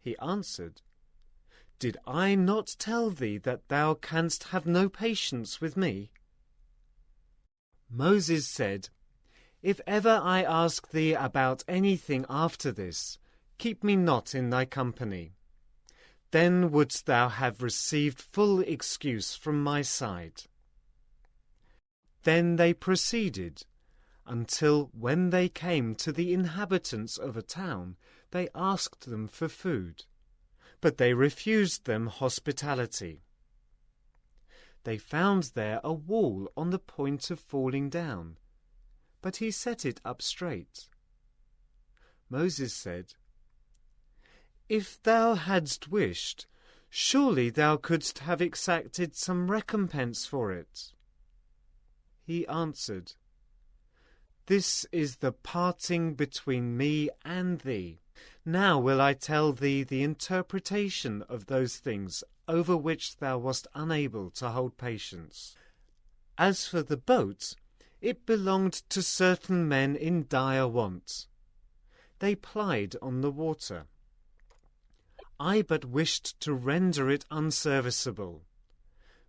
He answered, Did I not tell thee that thou canst have no patience with me? Moses said, If ever I ask thee about anything after this, keep me not in thy company. Then wouldst thou have received full excuse from my side. Then they proceeded, until when they came to the inhabitants of a town, they asked them for food, but they refused them hospitality. They found there a wall on the point of falling down, but he set it up straight. Moses said, If thou hadst wished, surely thou couldst have exacted some recompense for it. He answered, This is the parting between me and thee. Now will I tell thee the interpretation of those things over which thou wast unable to hold patience. As for the boat, it belonged to certain men in dire want. They plied on the water. I but wished to render it unserviceable,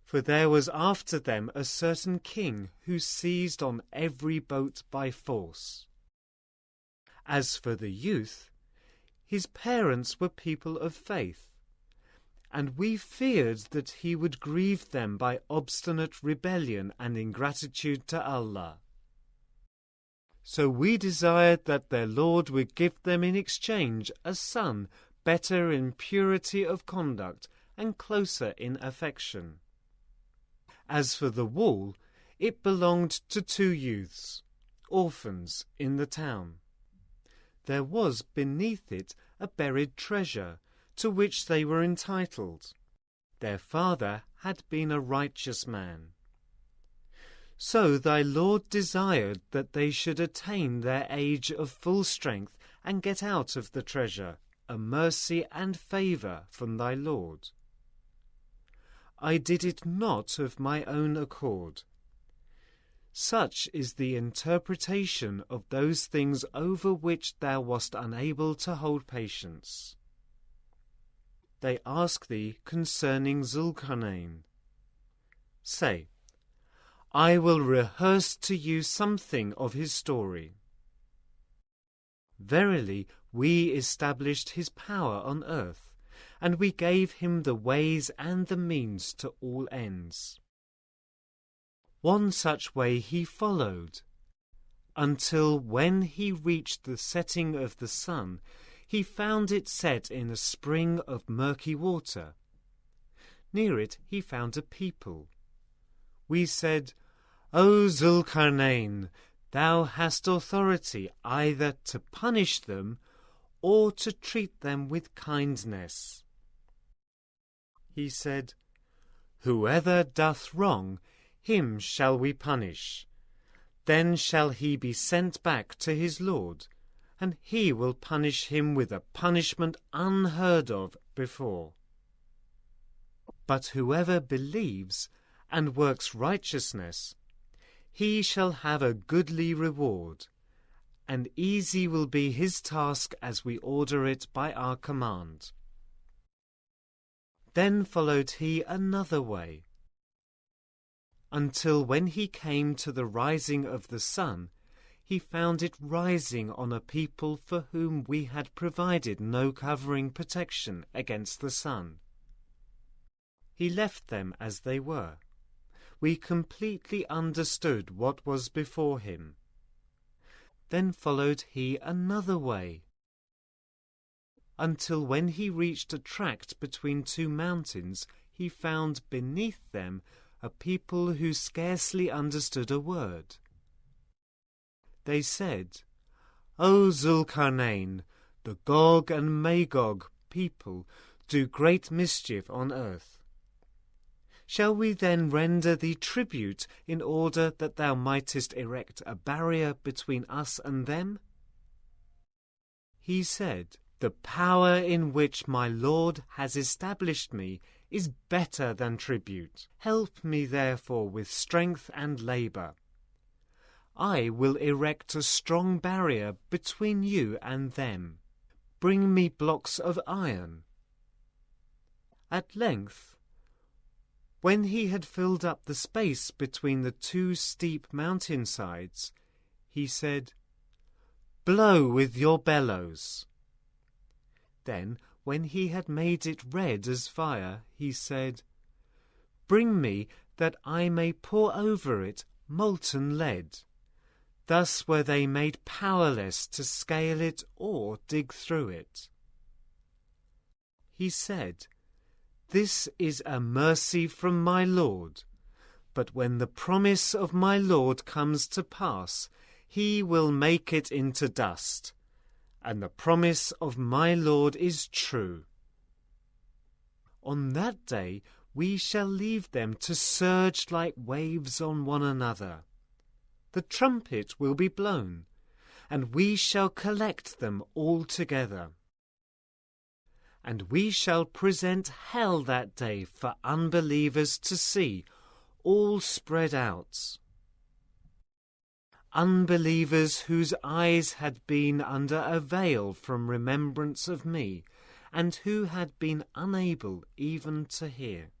for there was after them a certain king who seized on every boat by force. As for the youth, his parents were people of faith, and we feared that he would grieve them by obstinate rebellion and ingratitude to Allah. So we desired that their Lord would give them in exchange a son better in purity of conduct and closer in affection. As for the wall, it belonged to 2 youths, orphans in the town. There was beneath it a buried treasure, to which they were entitled. Their father had been a righteous man. So thy Lord desired that they should attain their age of full strength and get out of the treasure a mercy and favour from thy Lord. I did it not of my own accord. Such is the interpretation of those things over which thou wast unable to hold patience. They ask thee concerning Zulkarnain. Say, I will rehearse to you something of his story. Verily, we established his power on earth, and we gave him the ways and the means to all ends. One such way he followed, until when he reached the setting of the sun, he found it set in a spring of murky water. Near it he found a people. We said, O Zulkarnain, thou hast authority either to punish them or to treat them with kindness. He said, Whoever doth wrong, him shall we punish. Then shall he be sent back to his Lord, and he will punish him with a punishment unheard of before. But whoever believes and works righteousness, he shall have a goodly reward, and easy will be his task as we order it by our command. Then followed he another way, until when he came to the rising of the sun, he found it rising on a people for whom we had provided no covering protection against the sun. He left them as they were. We completely understood what was before him. Then followed he another way, until when he reached a tract between 2 mountains, he found beneath them a people who scarcely understood a word. They said, O Zulkarnain, the Gog and Magog people do great mischief on earth. Shall we then render thee tribute in order that thou mightest erect a barrier between us and them? He said, The power in which my Lord has established me is better than tribute. Help me therefore with strength and labour. I will erect a strong barrier between you and them. bring me blocks of iron." At length, when he had filled up the space between the two steep mountainsides, he said, "Blow with your bellows." Then, when he had made it red as fire, he said, "Bring me that I may pour over it molten lead." Thus were they made powerless to scale it or dig through it. He said, "This is a mercy from my Lord, but when the promise of my Lord comes to pass, he will make it into dust, and the promise of my Lord is true. On that day we shall leave them to surge like waves on one another. The trumpet will be blown, and we shall collect them all together. And we shall present hell that day for unbelievers to see, all spread out. Unbelievers whose eyes had been under a veil from remembrance of me, and who had been unable even to hear.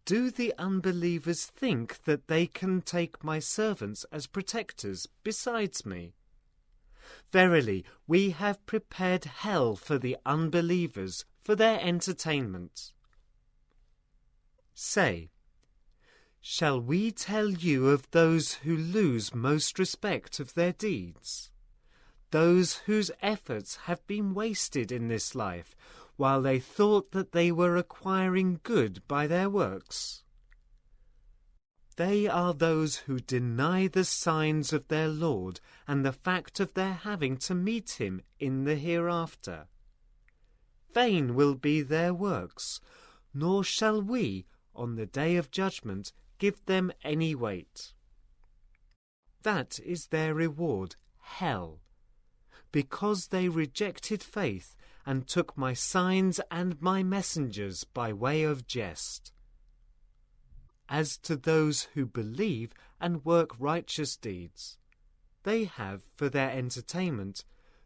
Do the unbelievers think that they can take my servants as protectors besides me? Verily, we have prepared hell for the unbelievers for their entertainment. Say, shall we tell you of those who lose most respect of their deeds? Those whose efforts have been wasted in this life, while they thought that they were acquiring good by their works? They are those who deny the signs of their Lord and the fact of their having to meet him in the hereafter. Vain will be their works, nor shall we, on the day of judgment, give them any weight. That is their reward, hell, because they rejected faith and took my signs and my messengers by way of jest. As to those who believe and work righteous deeds, they have for their entertainment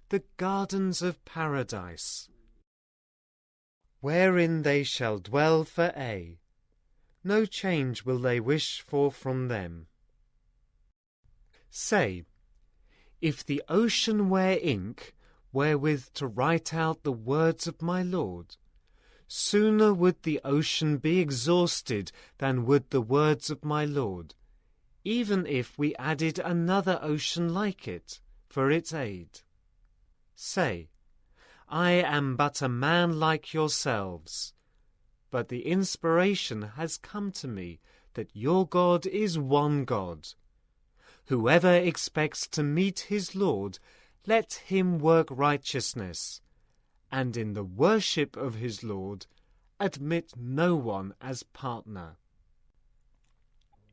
the gardens of paradise, wherein they shall dwell for aye. No change will they wish for from them. Say, if the ocean were ink, wherewith to write out the words of my Lord, sooner would the ocean be exhausted than would the words of my Lord, even if we added another ocean like it for its aid. Say, I am but a man like yourselves, but the inspiration has come to me that your God is one God. Whoever expects to meet his Lord, let him work righteousness, and in the worship of his Lord, admit no one as partner.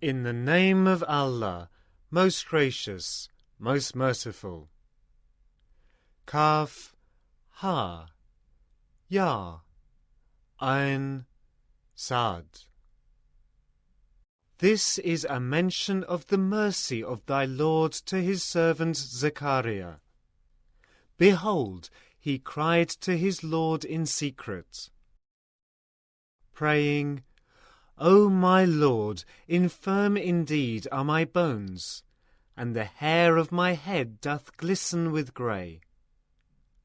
In the name of Allah, most gracious, most merciful. Kaf, Ha, Ya, Ain, Sad. This is a mention of the mercy of thy Lord to his servant Zechariah. Behold, he cried to his Lord in secret, praying, O my Lord, infirm indeed are my bones, and the hair of my head doth glisten with grey.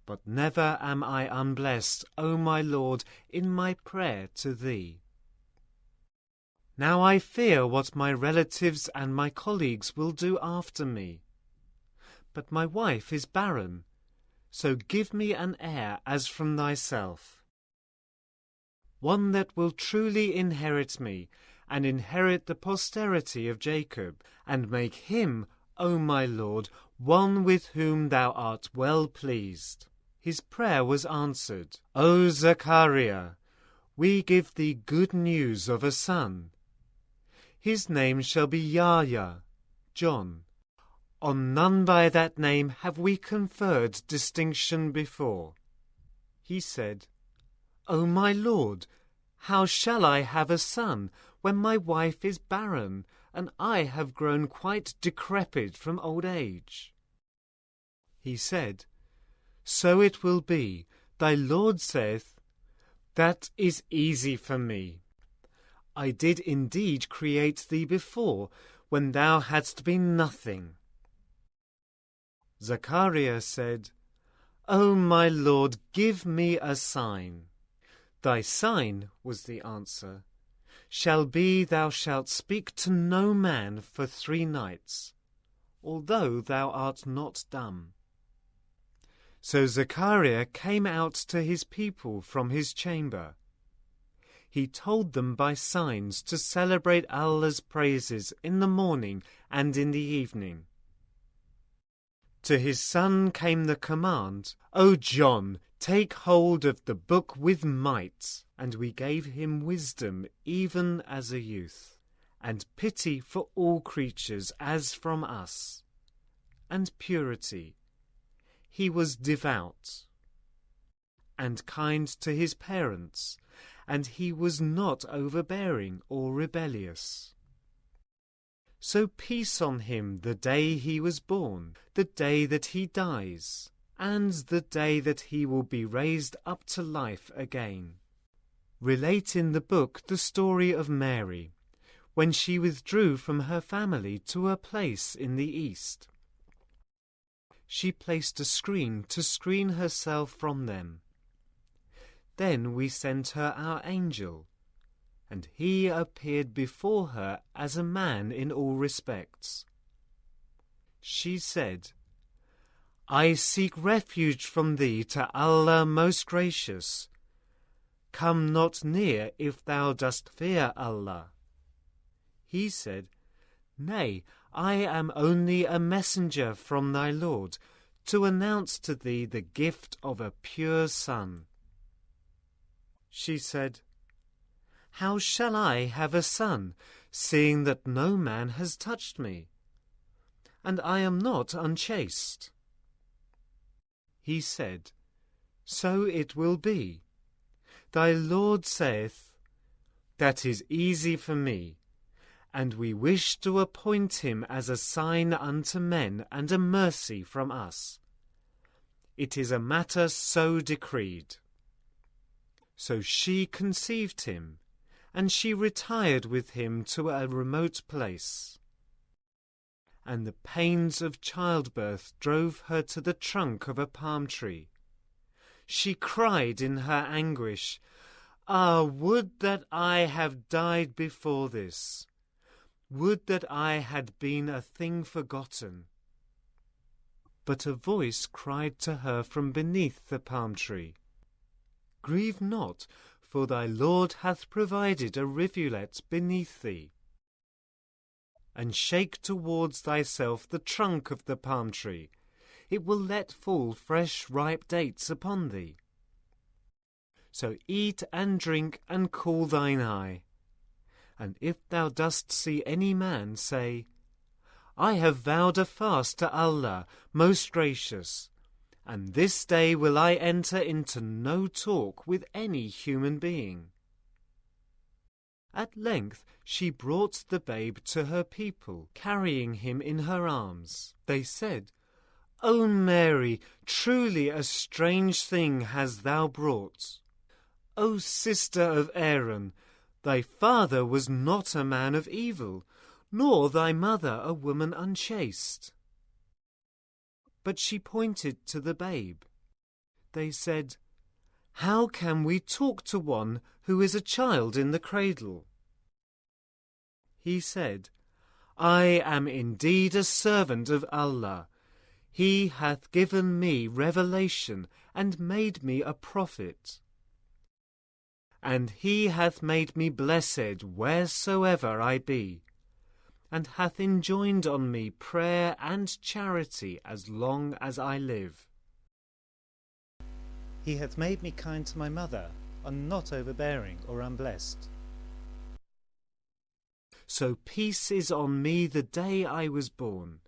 But never am I unblessed, O my Lord, in my prayer to thee. Now I fear what my relatives and my colleagues will do after me. But my wife is barren, so give me an heir as from thyself, one that will truly inherit me, and inherit the posterity of Jacob, and make him, O my Lord, one with whom thou art well pleased. His prayer was answered. O Zechariah, we give thee good news of a son. His name shall be Yahya, John. On none by that name have we conferred distinction before. He said, O my Lord, how shall I have a son when my wife is barren, and I have grown quite decrepit from old age? He said, so it will be. Thy Lord saith, That is easy for me. I did indeed create thee before, when thou hadst been nothing. Zachariah said, O my Lord, give me a sign. Thy sign, was the answer, shall be thou shalt speak to no man for 3 nights, although thou art not dumb. So Zachariah came out to his people from his chamber. He told them by signs to celebrate Allah's praises in the morning and in the evening. To his son came the command, O John, take hold of the book with might, and we gave him wisdom even as a youth, and pity for all creatures as from us, and purity. He was devout, and kind to his parents, and he was not overbearing or rebellious. So peace on him the day he was born, the day that he dies, and the day that he will be raised up to life again. Relate in the book the story of Mary, when she withdrew from her family to a place in the east. She placed a screen to screen herself from them. Then we sent her our angel, and he appeared before her as a man in all respects. She said, I seek refuge from thee to Allah most gracious. Come not near if thou dost fear Allah. He said, Nay, I am only a messenger from thy Lord, to announce to thee the gift of a pure son. She said, How shall I have a son, seeing that no man has touched me, and I am not unchaste? He said, So it will be. Thy Lord saith, That is easy for me, and we wish to appoint him as a sign unto men and a mercy from us. It is a matter so decreed. So she conceived him, and she retired with him to a remote place. And the pains of childbirth drove her to the trunk of a palm tree. She cried in her anguish, Ah, would that I had died before this! Would that I had been a thing forgotten! But a voice cried to her from beneath the palm tree, Grieve not, for thy Lord hath provided a rivulet beneath thee. And shake towards thyself the trunk of the palm tree, it will let fall fresh ripe dates upon thee. So eat and drink and cool thine eye. And if thou dost see any man, say, I have vowed a fast to Allah, most gracious, and this day will I enter into no talk with any human being. At length she brought the babe to her people, carrying him in her arms. They said, O Mary, truly a strange thing hast thou brought. O sister of Aaron, thy father was not a man of evil, nor thy mother a woman unchaste. But she pointed to the babe. They said, How can we talk to one who is a child in the cradle? He said, I am indeed a servant of Allah. He hath given me revelation and made me a prophet. And he hath made me blessed wheresoever I be, and hath enjoined on me prayer and charity as long as I live. He hath made me kind to my mother, and not overbearing or unblessed. So peace is on me the day I was born,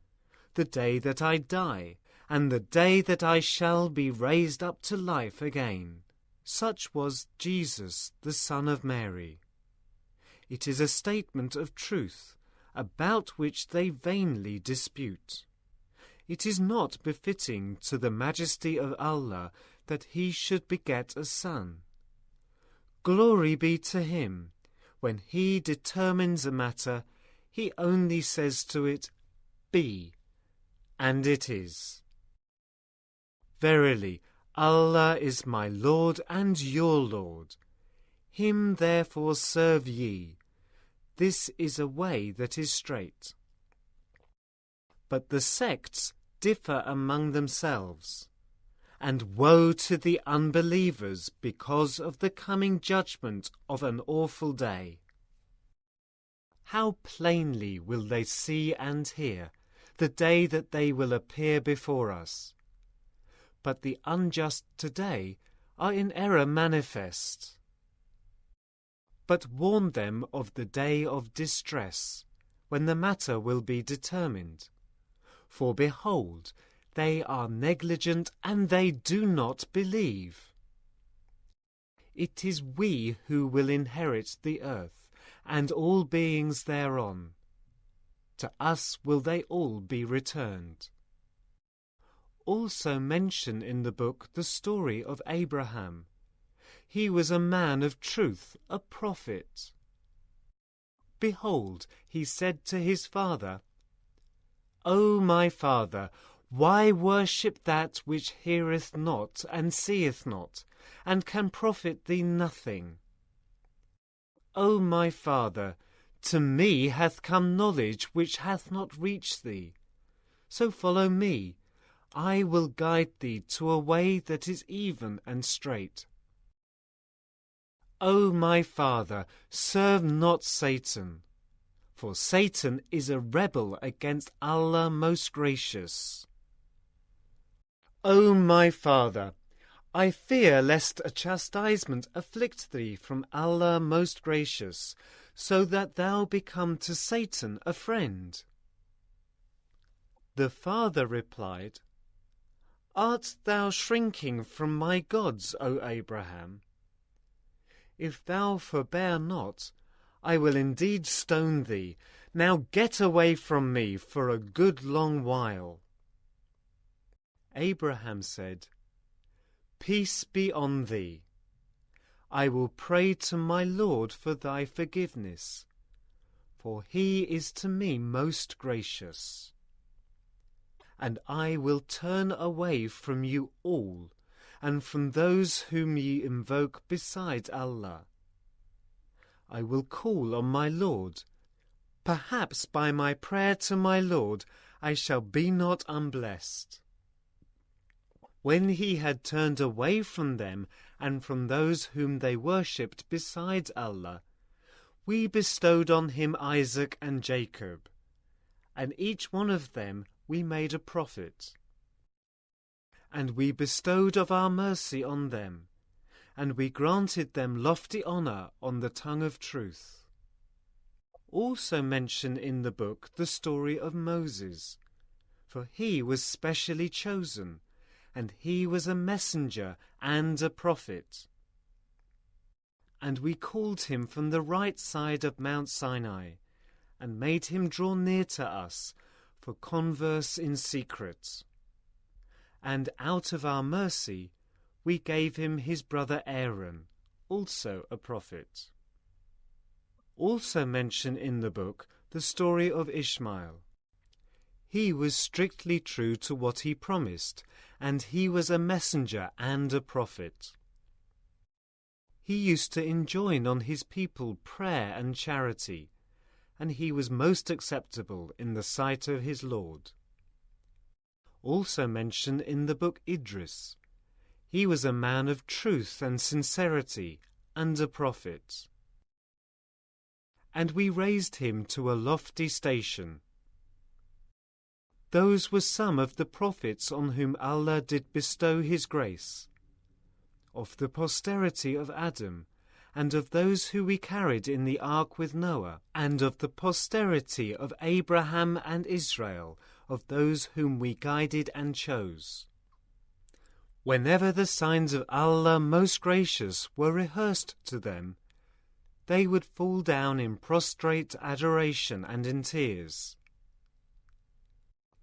the day that I die, and the day that I shall be raised up to life again. Such was Jesus, the Son of Mary. It is a statement of truth, about which they vainly dispute. It is not befitting to the majesty of Allah that he should beget a son. Glory be to him. When he determines a matter, he only says to it, Be, and it is. Verily, Allah is my Lord and your Lord. Him therefore serve ye. This is a way that is straight. But the sects differ among themselves, and woe to the unbelievers because of the coming judgment of an awful day. How plainly will they see and hear the day that they will appear before us. But the unjust today are in error manifest. But warn them of the day of distress, when the matter will be determined. For behold, they are negligent and they do not believe. It is we who will inherit the earth and all beings thereon. To us will they all be returned. Also mention in the book the story of Abraham. He was a man of truth, a prophet. Behold, he said to his father, O my father, why worship that which heareth not and seeth not, and can profit thee nothing? O my father, to me hath come knowledge which hath not reached thee. So follow me, I will guide thee to a way that is even and straight. O my father, serve not Satan, for Satan is a rebel against Allah most gracious. O my father, I fear lest a chastisement afflict thee from Allah most gracious, so that thou become to Satan a friend. The father replied, Art thou shrinking from my gods, O Abraham? If thou forbear not, I will indeed stone thee. Now get away from me for a good long while. Abraham said, Peace be on thee. I will pray to my Lord for thy forgiveness, for he is to me most gracious. And I will turn away from you all, and from those whom ye invoke beside Allah. I will call on my Lord. Perhaps by my prayer to my Lord I shall be not unblessed. When he had turned away from them and from those whom they worshipped beside Allah, we bestowed on him Isaac and Jacob, and each one of them we made a prophet. And we bestowed of our mercy on them, and we granted them lofty honour on the tongue of truth. Also mention in the book the story of Moses, for he was specially chosen, and he was a messenger and a prophet. And we called him from the right side of Mount Sinai, and made him draw near to us for converse in secret. And out of our mercy we gave him his brother Aaron, also a prophet. Also mention in the book the story of Ishmael. He was strictly true to what he promised, and he was a messenger and a prophet. He used to enjoin on his people prayer and charity, and he was most acceptable in the sight of his Lord. Also mention in the book Idris. He was a man of truth and sincerity, and a prophet. And we raised him to a lofty station. Those were some of the prophets on whom Allah did bestow his grace, of the posterity of Adam, and of those who we carried in the ark with Noah, and of the posterity of Abraham and Israel, of those whom we guided and chose. Whenever the signs of Allah most gracious were rehearsed to them, they would fall down in prostrate adoration and in tears.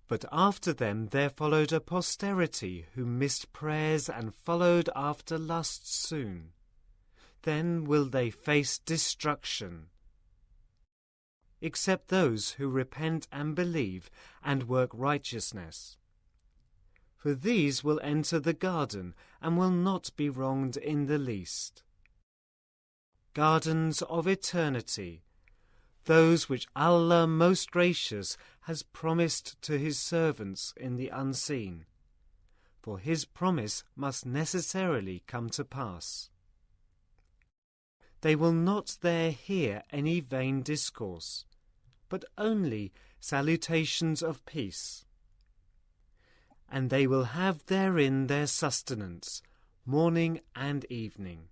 But after them there followed a posterity who missed prayers and followed after lusts soon. Then will they face destruction. Except those who repent and believe and work righteousness. For these will enter the garden and will not be wronged in the least. Gardens of eternity, those which Allah most gracious has promised to his servants in the unseen, for his promise must necessarily come to pass. They will not there hear any vain discourse, but only salutations of peace. And they will have therein their sustenance, morning and evening.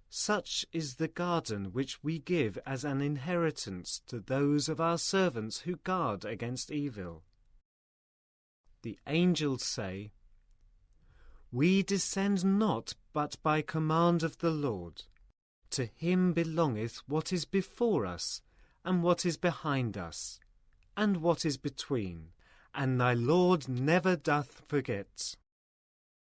Such is the garden which we give as an inheritance to those of our servants who guard against evil. The angels say, We descend not but by command of the Lord. To him belongeth what is before us, and what is behind us, and what is between, and thy Lord never doth forget.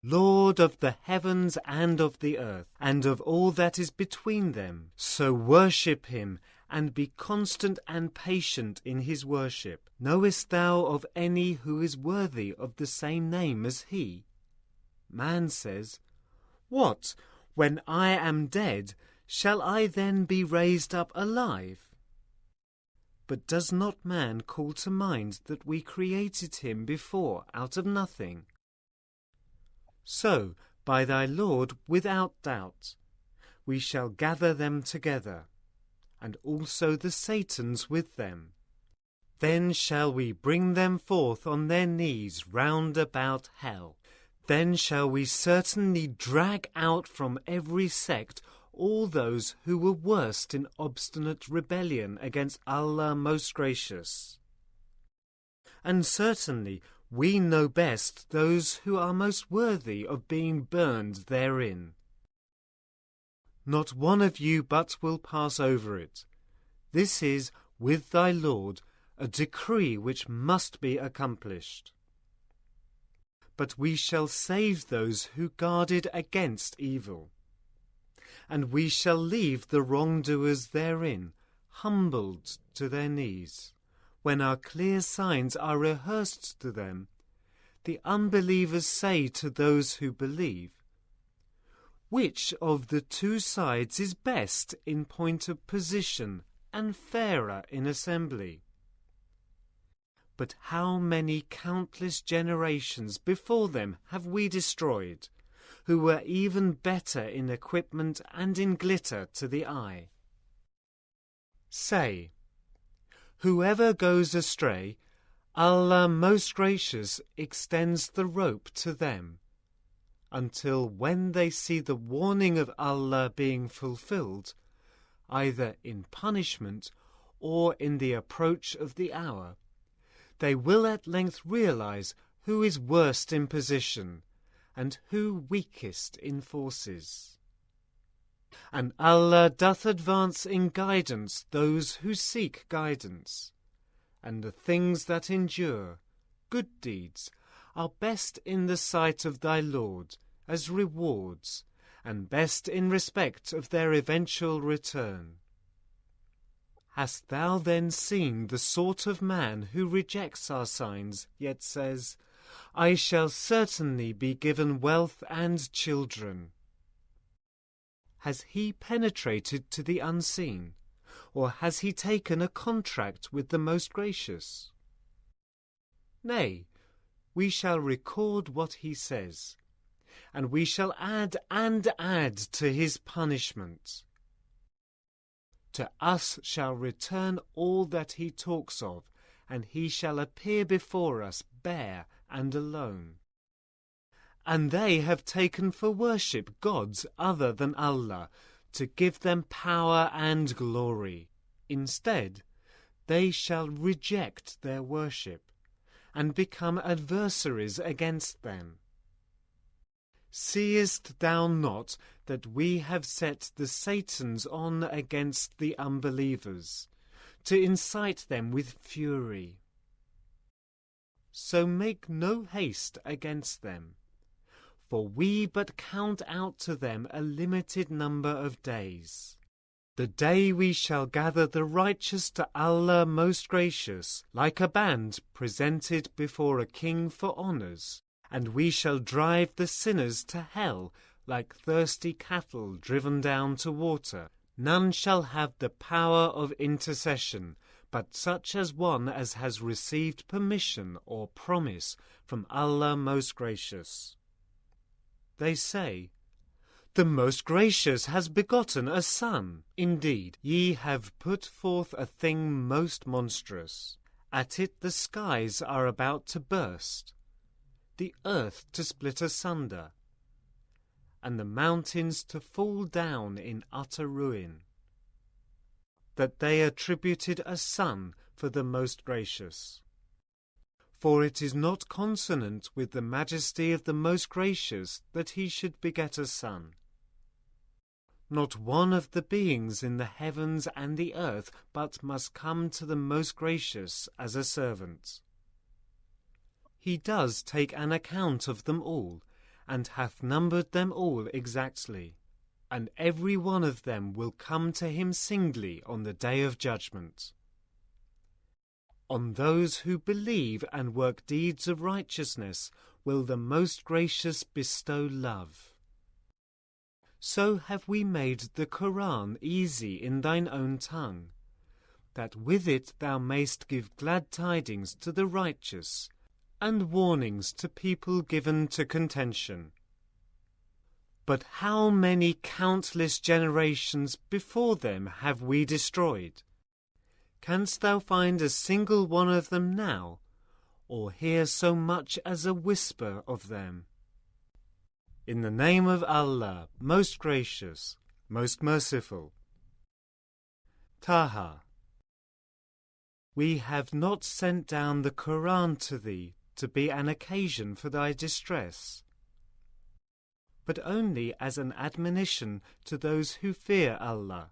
Lord of the heavens and of the earth, and of all that is between them, so worship him, and be constant and patient in his worship. Knowest thou of any who is worthy of the same name as he? Man says, What, when I am dead, shall I then be raised up alive? But does not man call to mind that we created him before out of nothing? So, by thy Lord, without doubt, we shall gather them together, and also the Satans with them. Then shall we bring them forth on their knees round about hell. Then shall we certainly drag out from every sect all those who were worst in obstinate rebellion against Allah most gracious. And certainly we know best those who are most worthy of being burned therein. Not one of you but will pass over it. This is, with thy Lord, a decree which must be accomplished. But we shall save those who guarded against evil. And we shall leave the wrongdoers therein, humbled to their knees. When our clear signs are rehearsed to them, the unbelievers say to those who believe, Which of the two sides is best in point of position and fairer in assembly? But how many countless generations before them have we destroyed, who were even better in equipment and in glitter to the eye? Say, whoever goes astray, Allah most gracious extends the rope to them, until when they see the warning of Allah being fulfilled, either in punishment or in the approach of the hour, they will at length realize who is worst in position, and who weakest in forces. And Allah doth advance in guidance those who seek guidance, and the things that endure, good deeds, are best in the sight of thy Lord as rewards, and best in respect of their eventual return. Hast thou then seen the sort of man who rejects our signs, yet says, I shall certainly be given wealth and children? Has he penetrated to the unseen, or has he taken a contract with the Most Gracious? Nay, we shall record what he says, and we shall add and add to his punishment. To us shall return all that he talks of, and he shall appear before us bare and alone. And they have taken for worship gods other than Allah, to give them power and glory. Instead, they shall reject their worship, and become adversaries against them. Seest thou not that we have set the Satans on against the unbelievers, to incite them with fury? So make no haste against them. For we but count out to them a limited number of days. The day we shall gather the righteous to Allah most gracious, like a band presented before a king for honours, and we shall drive the sinners to hell like thirsty cattle driven down to water. None shall have the power of intercession, but such as one as has received permission or promise from Allah most gracious. They say, The most gracious has begotten a son. Indeed, ye have put forth a thing most monstrous. At it the skies are about to burst, the earth to split asunder, and the mountains to fall down in utter ruin. That they attributed a son for the most gracious. For it is not consonant with the majesty of the most gracious that he should beget a son. Not one of the beings in the heavens and the earth but must come to the most gracious as a servant. He does take an account of them all, and hath numbered them all exactly, and every one of them will come to him singly on the day of judgment. On those who believe and work deeds of righteousness will the most gracious bestow love. So have we made the Quran easy in thine own tongue, that with it thou mayst give glad tidings to the righteous, and warnings to people given to contention. But how many countless generations before them have we destroyed? Canst thou find a single one of them now, or hear so much as a whisper of them? In the name of Allah, most gracious, most merciful. Taha. We have not sent down the Quran to thee to be an occasion for thy distress, but only as an admonition to those who fear Allah,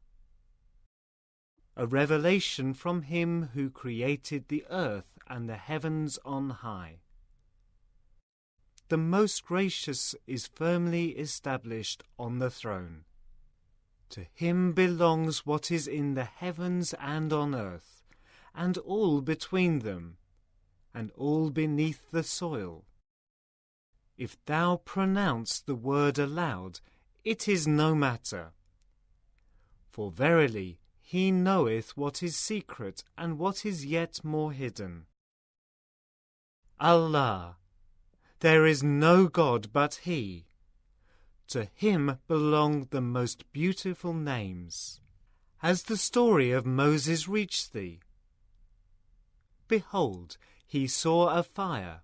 a revelation from Him who created the earth and the heavens on high. The most gracious is firmly established on the throne. To Him belongs what is in the heavens and on earth, and all between them, and all beneath the soil. If thou pronounce the word aloud, it is no matter. For verily He knoweth what is secret and what is yet more hidden. Allah, there is no God but He. To Him belong the most beautiful names. Has the story of Moses reached thee? Behold, he saw a fire.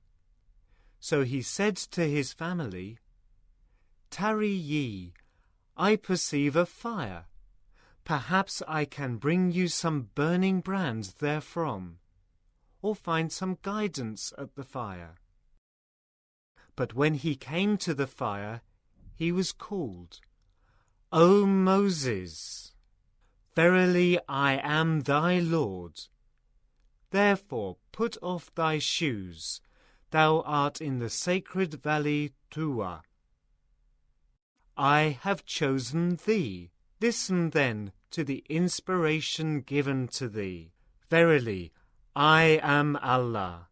So he said to his family, Tarry ye, I perceive a fire. Perhaps I can bring you some burning brands therefrom, or find some guidance at the fire. But when he came to the fire, he was called, O Moses, verily I am thy Lord. Therefore put off thy shoes, thou art in the sacred valley Tuwa. I have chosen thee. Listen then to the inspiration given to thee. Verily, I am Allah.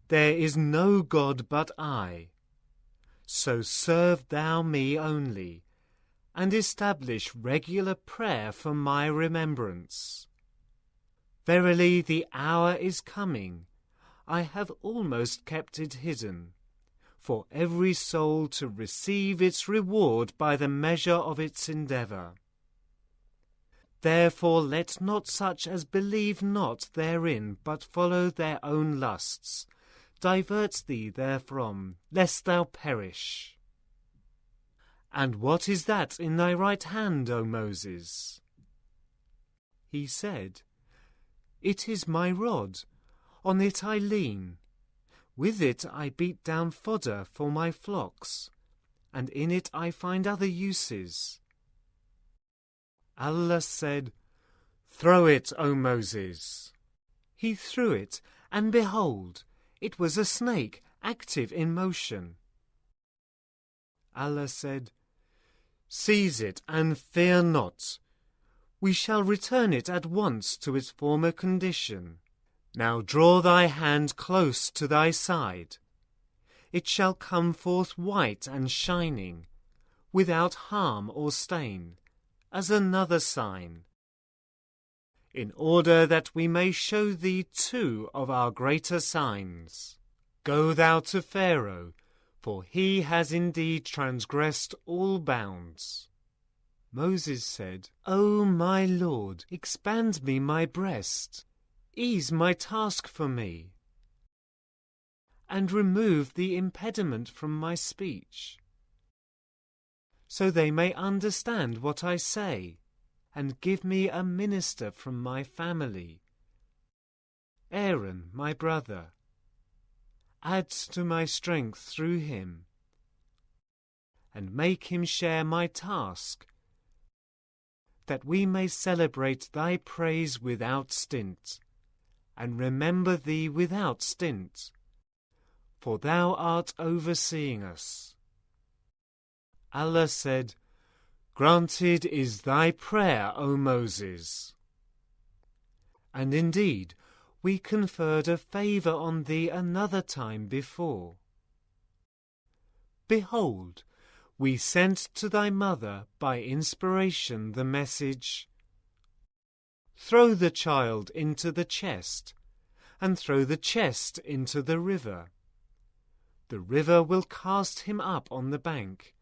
There is no God but I. So serve thou me only, and establish regular prayer for my remembrance. Verily, the hour is coming. I have almost kept it hidden, for every soul to receive its reward by the measure of its endeavour. Therefore let not such as believe not therein, but follow their own lusts, divert thee therefrom, lest thou perish. And what is that in thy right hand, O Moses? He said, It is my rod, on it I lean. With it I beat down fodder for my flocks, and in it I find other uses. Allah said, Throw it, O Moses. He threw it, and behold, It was a snake, active in motion. Allah said, "Seize it and fear not. We shall return it at once to its former condition. Now draw thy hand close to thy side. It shall come forth white and shining, without harm or stain, as another sign, in order that we may show thee two of our greater signs. Go thou to Pharaoh, for he has indeed transgressed all bounds." Moses said, "O my Lord, expand me my breast, ease my task for me, and remove the impediment from my speech, so they may understand what I say, and give me a minister from my family, Aaron, my brother. Add to my strength through him, and make him share my task, that we may celebrate thy praise without stint, and remember thee without stint, for thou art overseeing us." Allah said, "Granted is thy prayer, O Moses." And indeed, we conferred a favour on thee another time before. Behold, we sent to thy mother by inspiration the message, "Throw the child into the chest, and throw the chest into the river. The river will cast him up on the bank,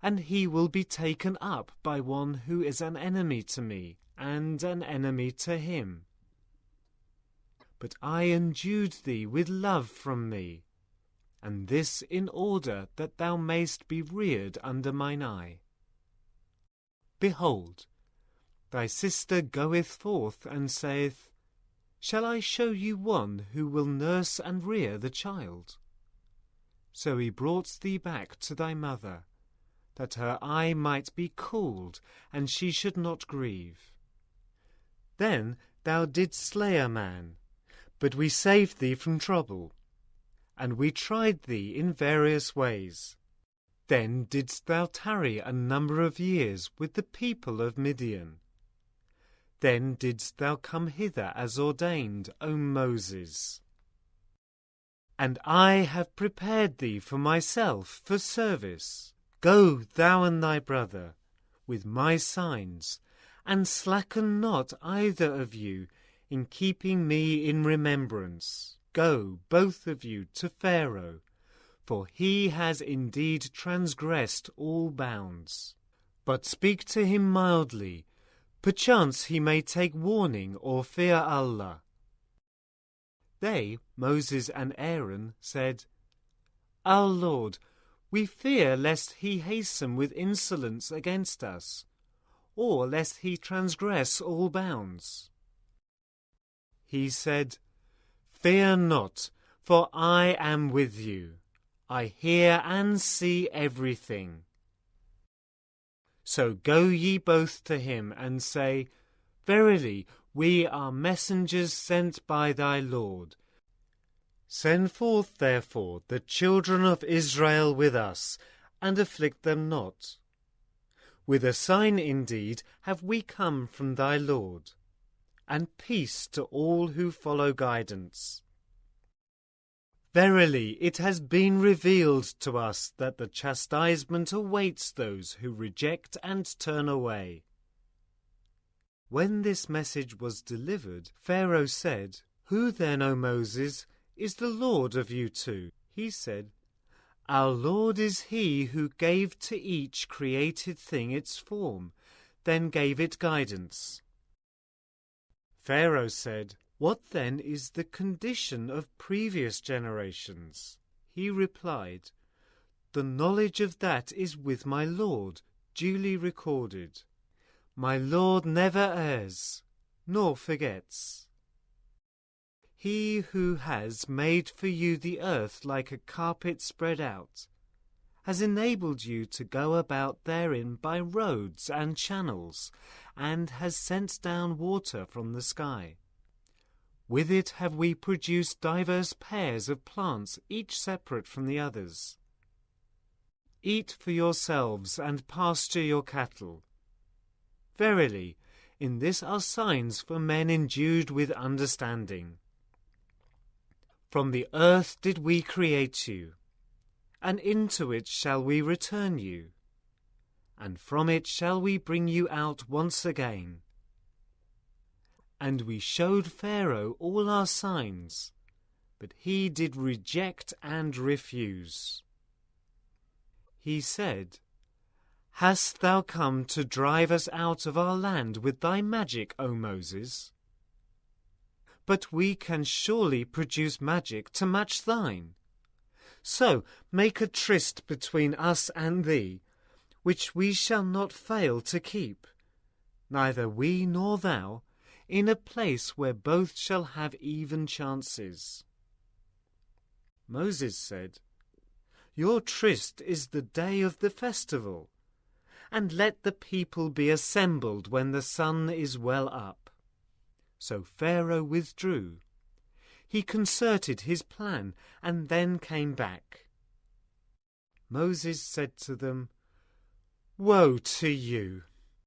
and he will be taken up by one who is an enemy to me and an enemy to him. But I endued thee with love from me, and this in order that thou mayst be reared under mine eye. Behold, thy sister goeth forth and saith, Shall I show you one who will nurse and rear the child? So he brought thee back to thy mother, that her eye might be cooled, and she should not grieve. Then thou didst slay a man, but we saved thee from trouble, and we tried thee in various ways. Then didst thou tarry a number of years with the people of Midian. Then didst thou come hither as ordained, O Moses. And I have prepared thee for myself for service. Go thou and thy brother with my signs, and slacken not either of you in keeping me in remembrance. Go, both of you, to Pharaoh, for he has indeed transgressed all bounds. But speak to him mildly, perchance he may take warning or fear Allah." They, Moses and Aaron, said, "Our Lord, we fear lest he hasten with insolence against us, or lest he transgress all bounds." He said, "Fear not, for I am with you. I hear and see everything. So go ye both to him and say, Verily, we are messengers sent by thy Lord. Send forth therefore the children of Israel with us, and afflict them not. With a sign indeed have we come from thy Lord, and peace to all who follow guidance. Verily, it has been revealed to us that the chastisement awaits those who reject and turn away." When this message was delivered, Pharaoh said, "Who then, O Moses, is the Lord of you two?" He said, "Our Lord is he who gave to each created thing its form, then gave it guidance." Pharaoh said, "What then is the condition of previous generations?" He replied, "The knowledge of that is with my Lord, duly recorded. My Lord never errs, nor forgets. He who has made for you the earth like a carpet spread out, has enabled you to go about therein by roads and channels, and has sent down water from the sky. With it have we produced diverse pairs of plants, each separate from the others. Eat for yourselves and pasture your cattle. Verily, in this are signs for men endued with understanding. From the earth did we create you, and into it shall we return you, and from it shall we bring you out once again. And we showed Pharaoh all our signs, but he did reject and refuse. He said, Hast thou come to drive us out of our land with thy magic, O Moses? But we can surely produce magic to match thine. So make a tryst between us and thee, which we shall not fail to keep, neither we nor thou, in a place where both shall have even chances. Moses said, Your tryst is the day of the festival, and let the people be assembled when the sun is well up. So Pharaoh withdrew. He concerted his plan and then came back. Moses said to them, Woe to you!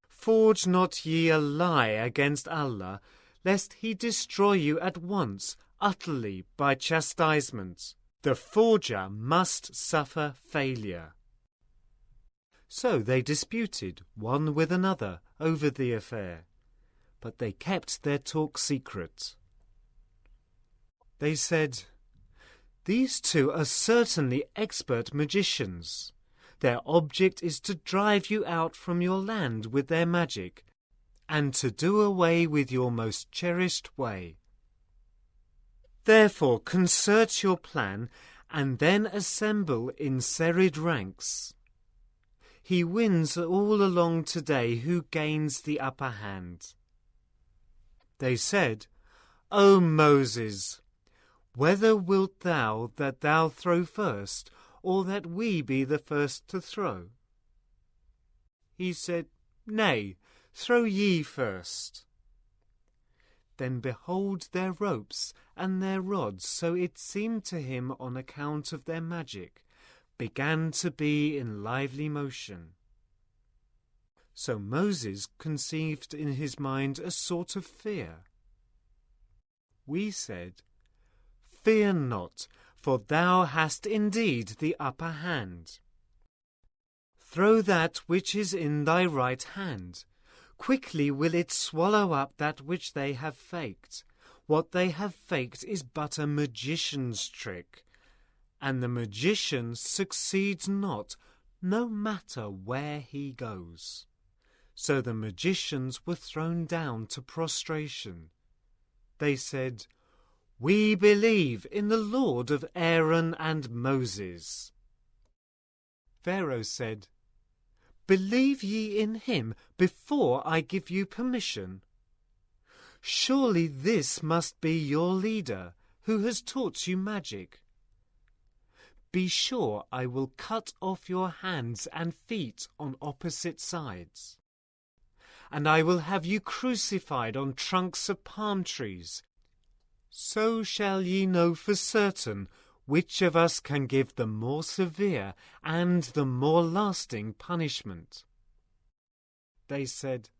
Forge not ye a lie against Allah, lest he destroy you at once, utterly, by chastisement. The forger must suffer failure. So they disputed one with another over the affair, but they kept their talk secret. They said, These two are certainly expert magicians. Their object is to drive you out from your land with their magic, and to do away with your most cherished way. Therefore concert your plan, and then assemble in serried ranks. He wins all along today who gains the upper hand. They said, O Moses, whether wilt thou that thou throw first, or that we be the first to throw? He said, Nay, throw ye first. Then behold their ropes and their rods, so it seemed to him on account of their magic, began to be in lively motion. So Moses conceived in his mind a sort of fear. We said, Fear not, for thou hast indeed the upper hand. Throw that which is in thy right hand. Quickly will it swallow up that which they have faked. What they have faked is but a magician's trick, and the magician succeeds not, no matter where he goes. So the magicians were thrown down to prostration. They said, We believe in the Lord of Aaron and Moses. Pharaoh said, Believe ye in him before I give you permission. Surely this must be your leader, who has taught you magic. Be sure I will cut off your hands and feet on opposite sides, and I will have you crucified on trunks of palm trees. So shall ye know for certain which of us can give the more severe and the more lasting punishment. They said,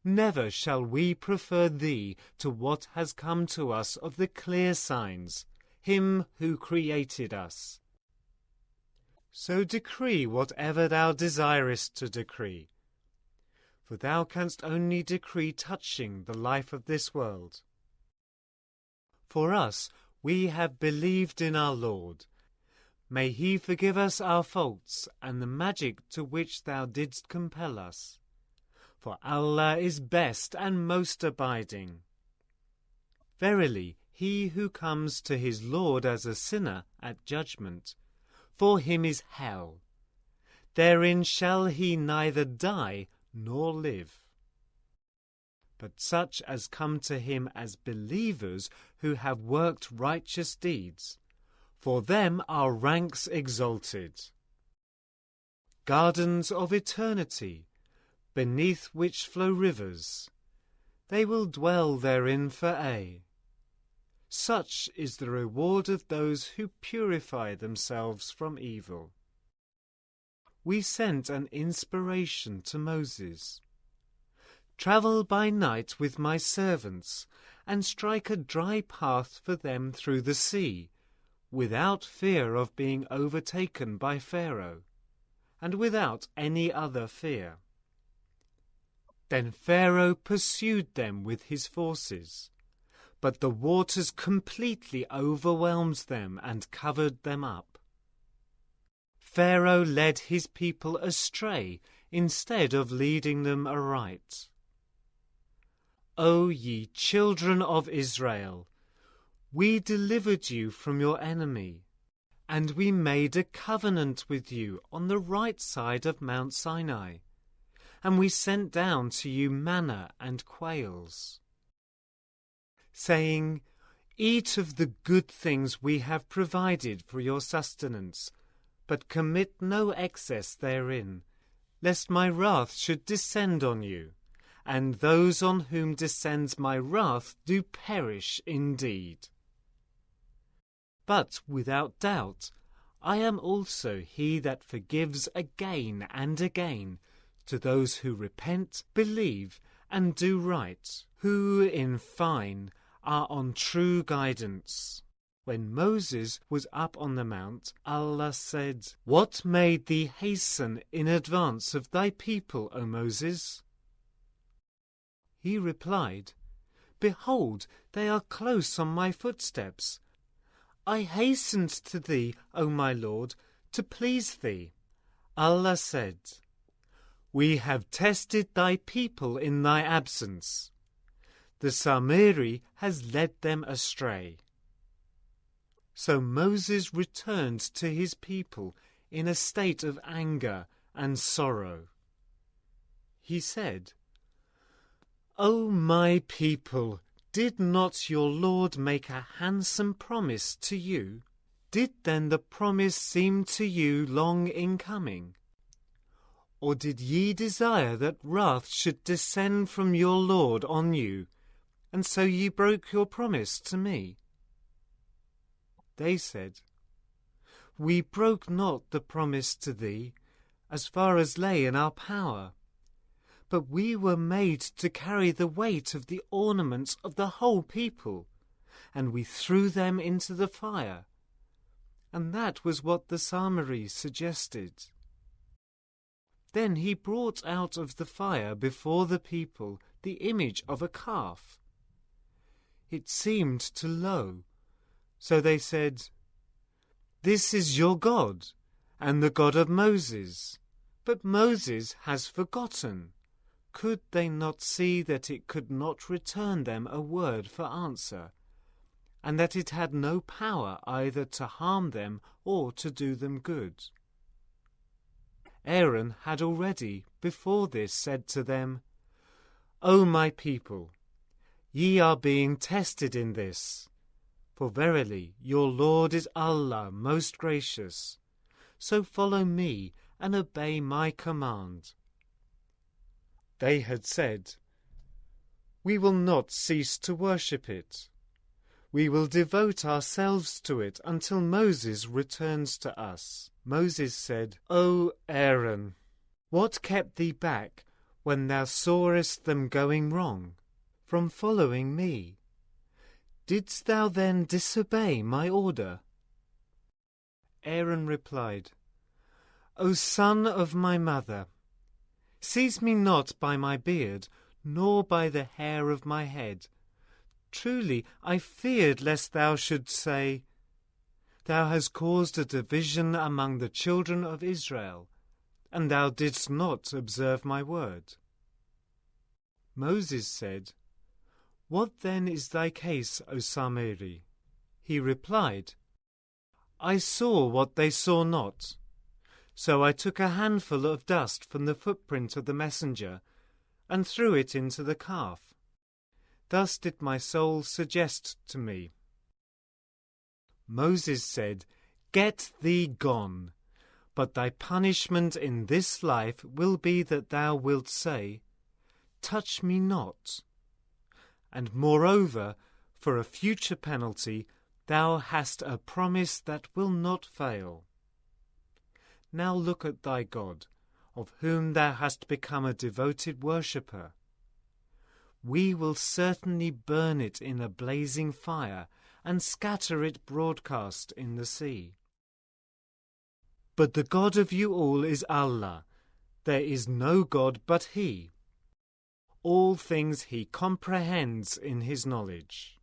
Never shall we prefer thee to what has come to us of the clear signs, him who created us. So decree whatever thou desirest to decree, for thou canst only decree touching the life of this world. For us, we have believed in our Lord. May he forgive us our faults and the magic to which thou didst compel us. For Allah is best and most abiding. Verily, he who comes to his Lord as a sinner at judgment, for him is hell. Therein shall he neither die nor live. But such as come to him as believers who have worked righteous deeds, for them are ranks exalted. Gardens of eternity, beneath which flow rivers, they will dwell therein for aye. Such is the reward of those who purify themselves from evil. We sent an inspiration to Moses. Travel by night with my servants, and strike a dry path for them through the sea, without fear of being overtaken by Pharaoh, and without any other fear. Then Pharaoh pursued them with his forces, but the waters completely overwhelmed them and covered them up. Pharaoh led his people astray instead of leading them aright. O ye children of Israel, we delivered you from your enemy, and we made a covenant with you on the right side of Mount Sinai, and we sent down to you manna and quails, saying, Eat of the good things we have provided for your sustenance, but commit no excess therein, lest my wrath should descend on you, and those on whom descends my wrath do perish indeed. But without doubt, I am also he that forgives again and again to those who repent, believe, and do right, who, in fine, are on true guidance. When Moses was up on the mount, Allah said, What made thee hasten in advance of thy people, O Moses? He replied, Behold, they are close on my footsteps. I hastened to thee, O my Lord, to please thee. Allah said, We have tested thy people in thy absence. The Samiri has led them astray. So Moses returned to his people in a state of anger and sorrow. He said, O my people, did not your Lord make a handsome promise to you? Did then the promise seem to you long in coming? Or did ye desire that wrath should descend from your Lord on you, and so ye broke your promise to me? They said, We broke not the promise to thee, as far as lay in our power, but we were made to carry the weight of the ornaments of the whole people, and we threw them into the fire. And that was what the Samiri suggested. Then he brought out of the fire before the people the image of a calf. It seemed to low, so they said, This is your God, and the God of Moses, but Moses has forgotten. Could they not see that it could not return them a word for answer, and that it had no power either to harm them or to do them good? Aaron had already before this said to them, O my people, ye are being tested in this, for verily your Lord is Allah most gracious, so follow me and obey my command. They had said, We will not cease to worship it. We will devote ourselves to it until Moses returns to us. Moses said, O Aaron, what kept thee back when thou sawest them going wrong, from following me? Didst thou then disobey my order? Aaron replied, O son of my mother, seize me not by my beard, nor by the hair of my head. Truly I feared lest thou shouldst say, Thou hast caused a division among the children of Israel, and thou didst not observe my word. Moses said, What then is thy case, O Samiri? He replied, I saw what they saw not. So I took a handful of dust from the footprint of the messenger and threw it into the calf. Thus did my soul suggest to me. Moses said, Get thee gone, but thy punishment in this life will be that thou wilt say, Touch me not. And moreover, For a future penalty, thou hast a promise that will not fail. Now look at thy God, of whom thou hast become a devoted worshipper. We will certainly burn it in a blazing fire and scatter it broadcast in the sea. But the God of you all is Allah. There is no God but He. All things He comprehends in His knowledge.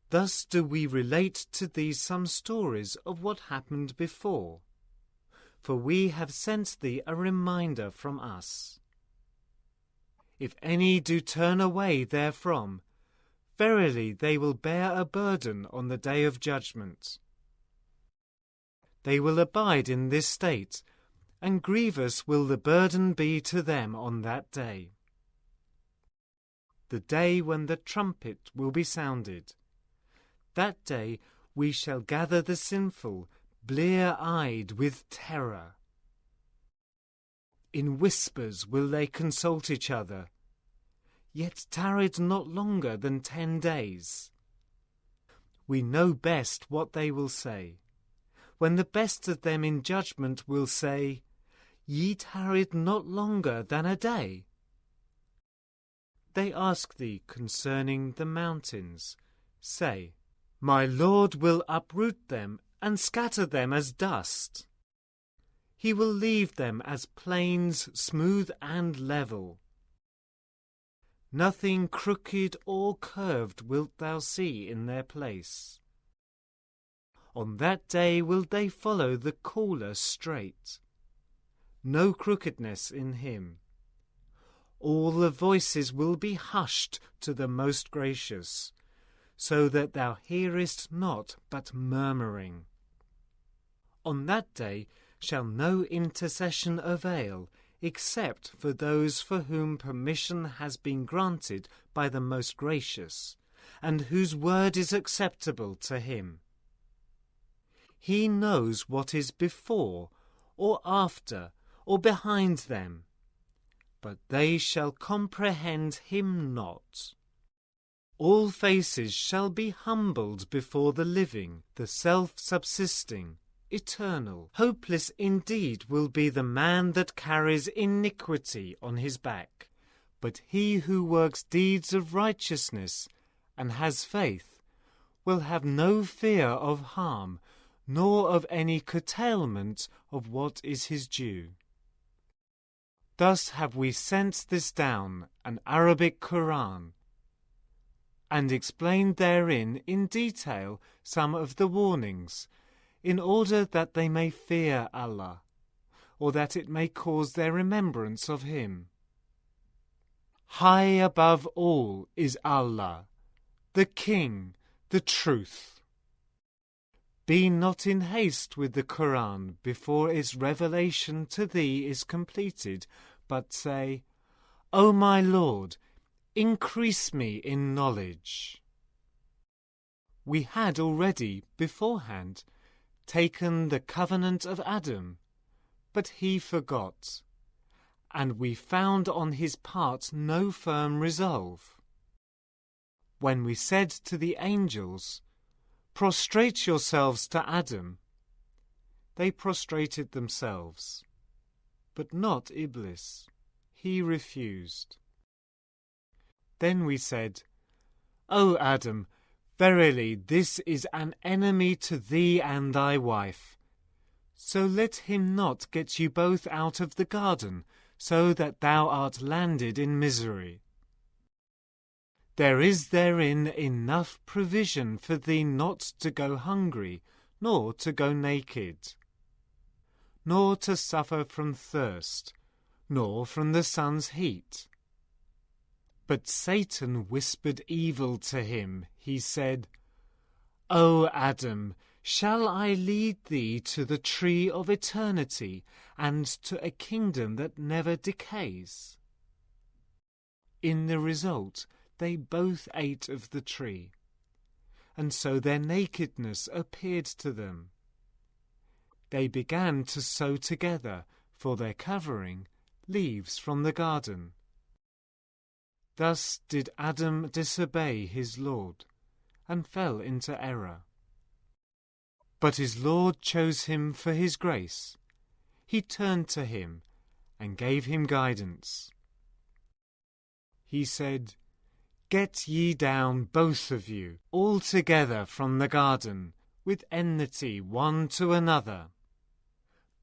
Thus do we relate to thee some stories of what happened before, for we have sent thee a reminder from us. If any do turn away therefrom, verily they will bear a burden on the day of judgment. They will abide in this state, and grievous will the burden be to them on that day. The day when the trumpet will be sounded. That day we shall gather the sinful, blear-eyed with terror. In whispers will they consult each other, yet tarried not longer than 10 days. We know best what they will say, when the best of them in judgment will say, Ye tarried not longer than a day. They ask thee concerning the mountains. Say, My Lord will uproot them and scatter them as dust. He will leave them as plains smooth and level. Nothing crooked or curved wilt thou see in their place. On that day will they follow the caller straight. No crookedness in him. All the voices will be hushed to the most gracious, so that thou hearest not but murmuring. On that day shall no intercession avail, except for those for whom permission has been granted by the most gracious, and whose word is acceptable to him. He knows what is before, or after, or behind them, but they shall comprehend him not. All faces shall be humbled before the living, the self-subsisting, eternal. Hopeless indeed will be the man that carries iniquity on his back, but he who works deeds of righteousness and has faith will have no fear of harm, nor of any curtailment of what is his due. Thus have we sent this down, an Arabic Quran, and explained therein in detail some of the warnings, in order that they may fear Allah, or that it may cause their remembrance of Him. High above all is Allah, the King, the Truth. Be not in haste with the Quran before its revelation to thee is completed, but say, O my Lord, increase me in knowledge. We had already, beforehand, taken the covenant of Adam, but he forgot, and we found on his part no firm resolve. When we said to the angels, Prostrate yourselves to Adam, they prostrated themselves, but not Iblis. He refused. Then we said, O Adam, verily this is an enemy to thee and thy wife. So let him not get you both out of the garden, so that thou art landed in misery. There is therein enough provision for thee not to go hungry, nor to go naked, nor to suffer from thirst, nor from the sun's heat. But Satan whispered evil to him. He said, O Adam, shall I lead thee to the tree of eternity, and to a kingdom that never decays? In the result, they both ate of the tree, and so their nakedness appeared to them. They began to sew together, for their covering, leaves from the garden. Thus did Adam disobey his Lord, and fell into error. But his Lord chose him for his grace. He turned to him and gave him guidance. He said, "Get ye down, both of you, all together from the garden, with enmity one to another.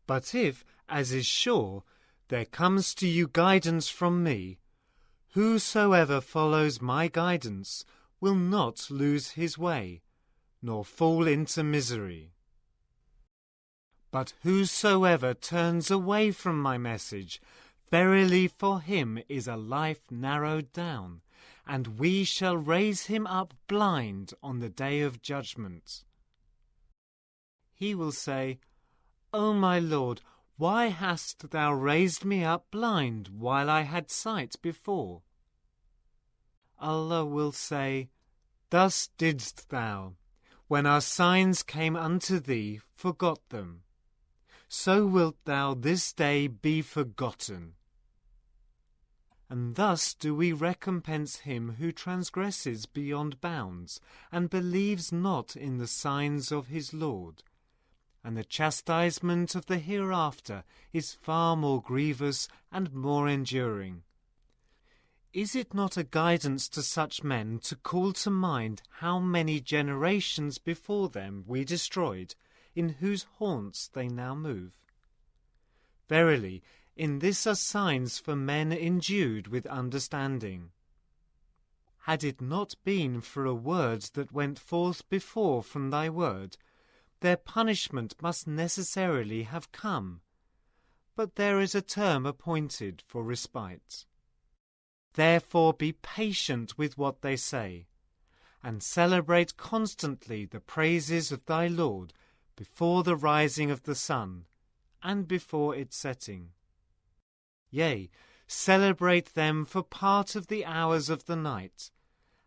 But if, as is sure, there comes to you guidance from me, whosoever follows my guidance will not lose his way, nor fall into misery. But whosoever turns away from my message, verily for him is a life narrowed down, and we shall raise him up blind on the day of judgment. He will say, O my Lord, why hast thou raised me up blind while I had sight before? Allah will say, Thus didst thou, when our signs came unto thee, forgot them. So wilt thou this day be forgotten. And thus do we recompense him who transgresses beyond bounds, and believes not in the signs of his Lord. And the chastisement of the hereafter is far more grievous and more enduring. Is it not a guidance to such men to call to mind how many generations before them we destroyed, in whose haunts they now move? Verily, in this are signs for men endued with understanding. Had it not been for a word that went forth before from thy word, their punishment must necessarily have come. But there is a term appointed for respite. Therefore be patient with what they say, and celebrate constantly the praises of thy Lord before the rising of the sun, and before its setting. Yea, celebrate them for part of the hours of the night,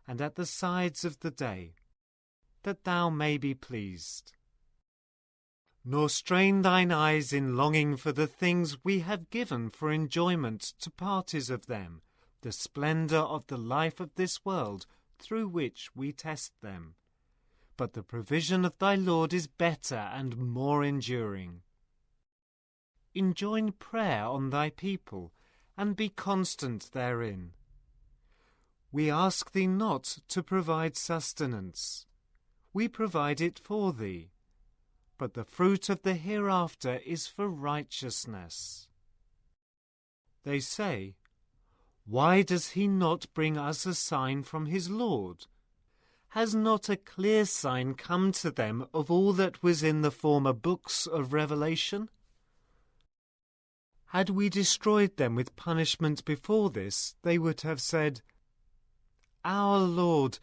and at the sides of the day, that thou may be pleased. Nor strain thine eyes in longing for the things we have given for enjoyment to parties of them, the splendour of the life of this world through which we test them. But the provision of thy Lord is better and more enduring. Enjoin prayer on thy people, and be constant therein. We ask thee not to provide sustenance. We provide it for thee. But the fruit of the hereafter is for righteousness. They say, Why does he not bring us a sign from his Lord? Has not a clear sign come to them of all that was in the former books of Revelation? Had we destroyed them with punishment before this, they would have said, Our Lord,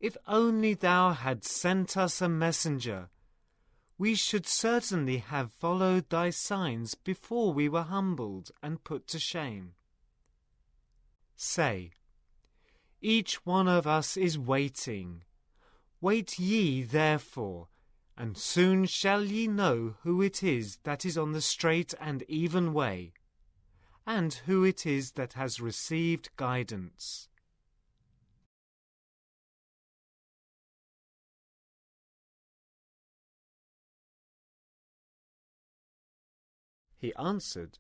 if only thou hadst sent us a messenger, we should certainly have followed thy signs before we were humbled and put to shame. Say, each one of us is waiting. Wait ye therefore, and soon shall ye know who it is that is on the straight and even way, and who it is that has received guidance. He answered,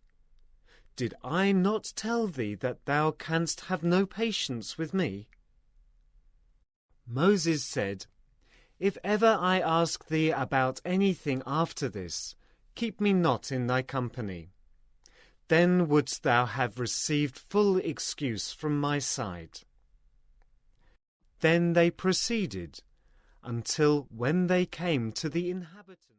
Did I not tell thee that thou canst have no patience with me? Moses said, If ever I ask thee about anything after this, keep me not in thy company. Then wouldst thou have received full excuse from my side. Then they proceeded, until when they came to the inhabitants